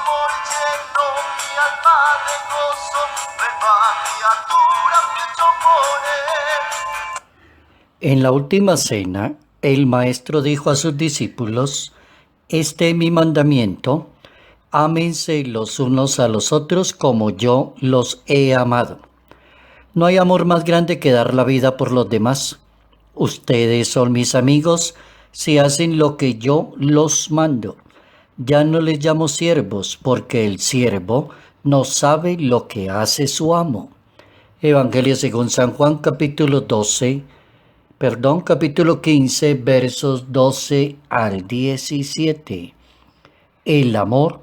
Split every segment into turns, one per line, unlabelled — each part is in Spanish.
amor llenó mi alma de gozo, nueva criatura fui hecho por él.
En la última cena, el Maestro dijo a sus discípulos: Este es mi mandamiento, ámense los unos a los otros como yo los he amado. No hay amor más grande que dar la vida por los demás. Ustedes son mis amigos si hacen lo que yo los mando. Ya no les llamo siervos, porque el siervo no sabe lo que hace su amo. Evangelio según San Juan, capítulo 15, versos 12 al 17. El amor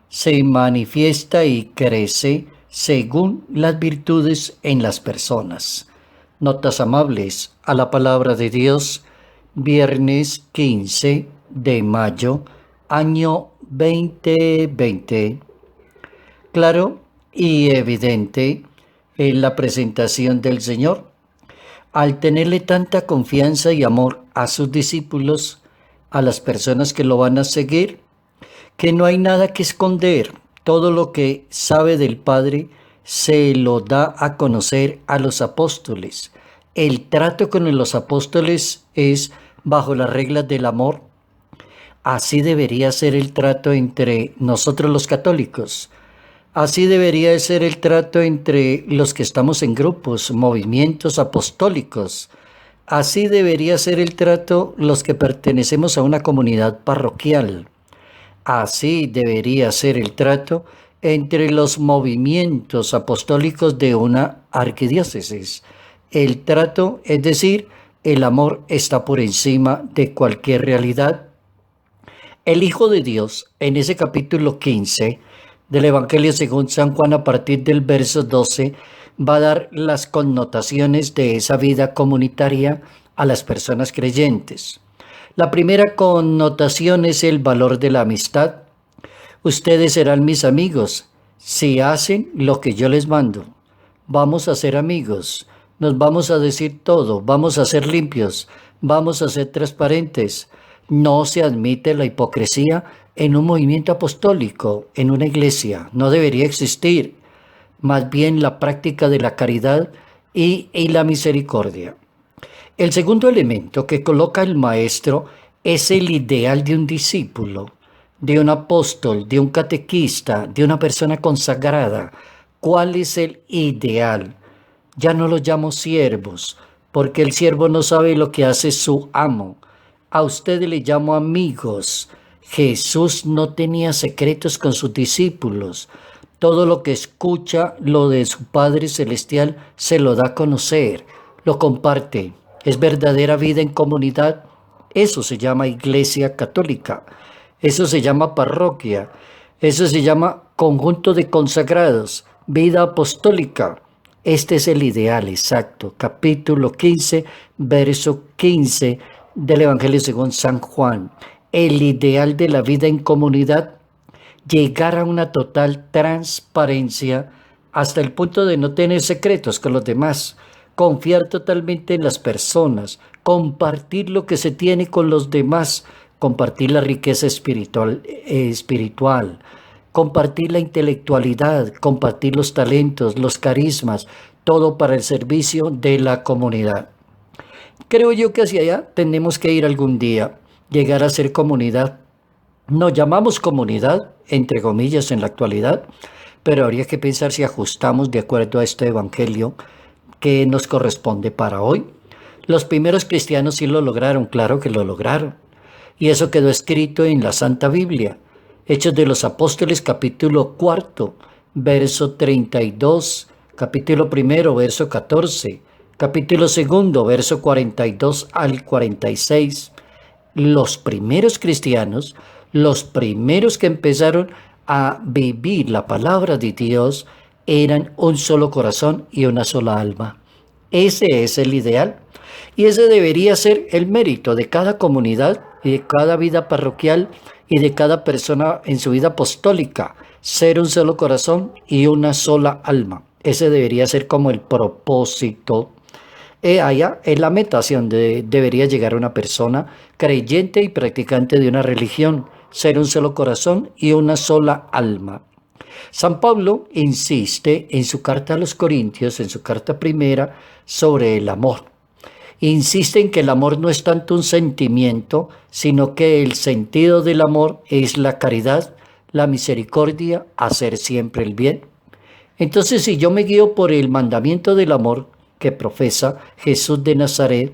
se manifiesta y crece según las virtudes en las personas. Notas amables a la palabra de Dios, viernes 15 de mayo, año 2020. Claro y evidente en la presentación del Señor. Al tenerle tanta confianza y amor a sus discípulos, a las personas que lo van a seguir, que no hay nada que esconder. Todo lo que sabe del Padre se lo da a conocer a los apóstoles. El trato con los apóstoles es bajo las reglas del amor. Así debería ser el trato entre nosotros los católicos. Así debería ser el trato entre los que estamos en grupos, movimientos apostólicos. Así debería ser el trato los que pertenecemos a una comunidad parroquial. Así debería ser el trato entre los movimientos apostólicos de una arquidiócesis. El trato, es decir, el amor está por encima de cualquier realidad. El Hijo de Dios, en ese capítulo 15 del Evangelio según San Juan, a partir del verso 12, va a dar las connotaciones de esa vida comunitaria a las personas creyentes. La primera connotación es el valor de la amistad. Ustedes serán mis amigos si hacen lo que yo les mando. Vamos a ser amigos, nos vamos a decir todo, vamos a ser limpios, vamos a ser transparentes. No se admite la hipocresía en un movimiento apostólico, en una iglesia. No debería existir. Más bien la práctica de la caridad y la misericordia. El segundo elemento que coloca el maestro es el ideal de un discípulo, de un apóstol, de un catequista, de una persona consagrada. ¿Cuál es el ideal? Ya no los llamo siervos, porque el siervo no sabe lo que hace su amo. A ustedes le llamo amigos. Jesús no tenía secretos con sus discípulos. Todo lo que escucha, lo de su Padre Celestial, se lo da a conocer, lo comparte. Es verdadera vida en comunidad. Eso se llama Iglesia Católica. Eso se llama parroquia. Eso se llama conjunto de consagrados. Vida apostólica. Este es el ideal exacto. Capítulo 15, verso 15 del Evangelio según San Juan. El ideal de la vida en comunidad, llegar a una total transparencia hasta el punto de no tener secretos con los demás, confiar totalmente en las personas, compartir lo que se tiene con los demás, compartir la riqueza espiritual, compartir la intelectualidad, compartir los talentos, los carismas, todo para el servicio de la comunidad. Creo yo que hacia allá tenemos que ir algún día, llegar a ser comunidad. Nos llamamos comunidad, entre comillas, en la actualidad, pero habría que pensar si ajustamos de acuerdo a este evangelio que nos corresponde para hoy. Los primeros cristianos sí lo lograron, claro que lo lograron. Y eso quedó escrito en la Santa Biblia. Hechos de los Apóstoles, capítulo 4, verso 32, capítulo 1, verso 14, capítulo 2, verso 42 al 46. Los primeros cristianos, los primeros que empezaron a vivir la palabra de Dios, eran un solo corazón y una sola alma. Ese es el ideal. Y ese debería ser el mérito de cada comunidad y de cada vida parroquial y de cada persona en su vida apostólica. Ser un solo corazón y una sola alma. Ese debería ser como el propósito. Allá es la meta hacia donde debería llegar una persona creyente y practicante de una religión. ser un solo corazón y una sola alma. San Pablo insiste en su carta a los Corintios, en su carta primera, sobre el amor. Insiste en que el amor no es tanto un sentimiento, sino que el sentido del amor es la caridad, la misericordia, hacer siempre el bien. Entonces, si yo me guío por el mandamiento del amor que profesa Jesús de Nazaret,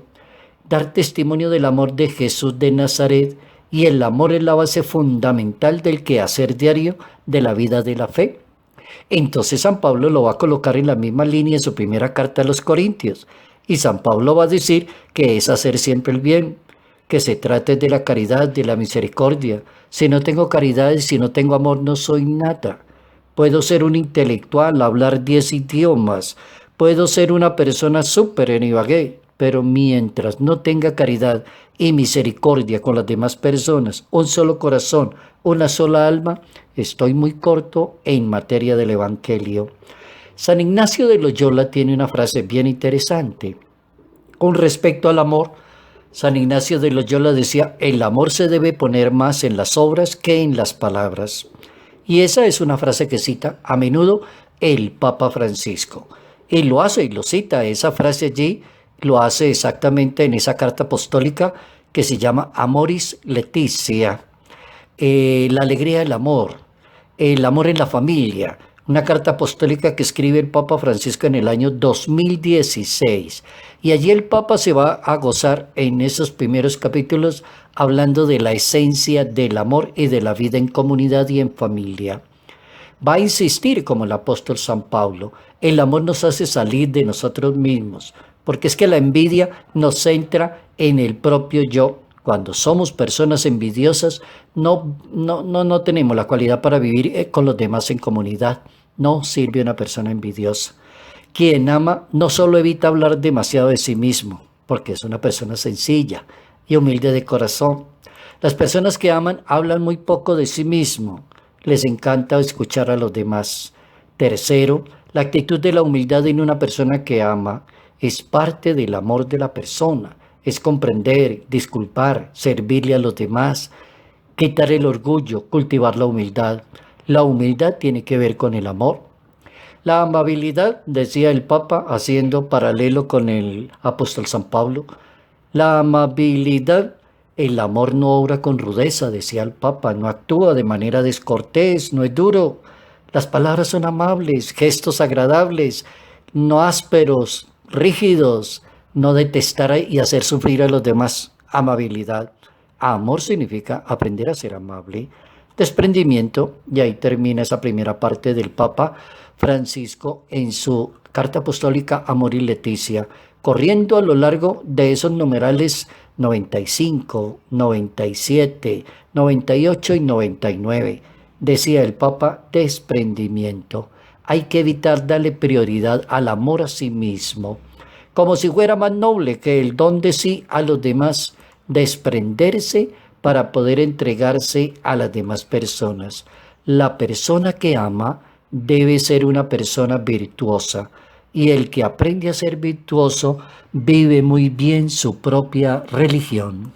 dar testimonio del amor de Jesús de Nazaret, y el amor es la base fundamental del quehacer diario de la vida de la fe. Entonces San Pablo lo va a colocar en la misma línea en su primera carta a los Corintios. Y San Pablo va a decir que es hacer siempre el bien, que se trate de la caridad, de la misericordia. Si no tengo caridad y si no tengo amor, no soy nada. Puedo ser un intelectual, hablar 10 idiomas. Puedo ser una persona súper en Ibagué, pero mientras no tenga caridad y misericordia con las demás personas, un solo corazón, una sola alma, estoy muy corto en materia del Evangelio. San Ignacio de Loyola tiene una frase bien interesante. Con respecto al amor, San Ignacio de Loyola decía, el amor se debe poner más en las obras que en las palabras. Y esa es una frase que cita a menudo el Papa Francisco. Y lo hace y lo cita, esa frase allí lo hace exactamente en esa carta apostólica que se llama Amoris Laetitia, la alegría del amor, el amor en la familia, una carta apostólica que escribe el Papa Francisco en el año 2016. Y allí el Papa se va a gozar en esos primeros capítulos hablando de la esencia del amor y de la vida en comunidad y en familia. Va a insistir, como el apóstol San Pablo, el amor nos hace salir de nosotros mismos, porque es que la envidia nos centra en el propio yo. Cuando somos personas envidiosas, no tenemos la cualidad para vivir con los demás en comunidad. No sirve una persona envidiosa. Quien ama no solo evita hablar demasiado de sí mismo, porque es una persona sencilla y humilde de corazón. Las personas que aman hablan muy poco de sí mismo. Les encanta escuchar a los demás. Tercero, la actitud de la humildad en una persona que ama es parte del amor de la persona. Es comprender, disculpar, servirle a los demás, quitar el orgullo, cultivar la humildad. La humildad tiene que ver con el amor. La amabilidad, decía el Papa, haciendo paralelo con el apóstol San Pablo. La amabilidad, el amor no obra con rudeza, decía el Papa, no actúa de manera descortés, no es duro. Las palabras son amables, gestos agradables, no ásperos, rígidos, no detestar y hacer sufrir a los demás. Amabilidad. Amor significa aprender a ser amable. Desprendimiento, y ahí termina esa primera parte del Papa Francisco en su carta apostólica Amoris Laetitia, corriendo a lo largo de esos numerales 95, 97, 98 y 99. Decía el Papa, desprendimiento. Hay que evitar darle prioridad al amor a sí mismo, como si fuera más noble que el don de sí a los demás, desprenderse para poder entregarse a las demás personas. La persona que ama debe ser una persona virtuosa, y el que aprende a ser virtuoso vive muy bien su propia religión.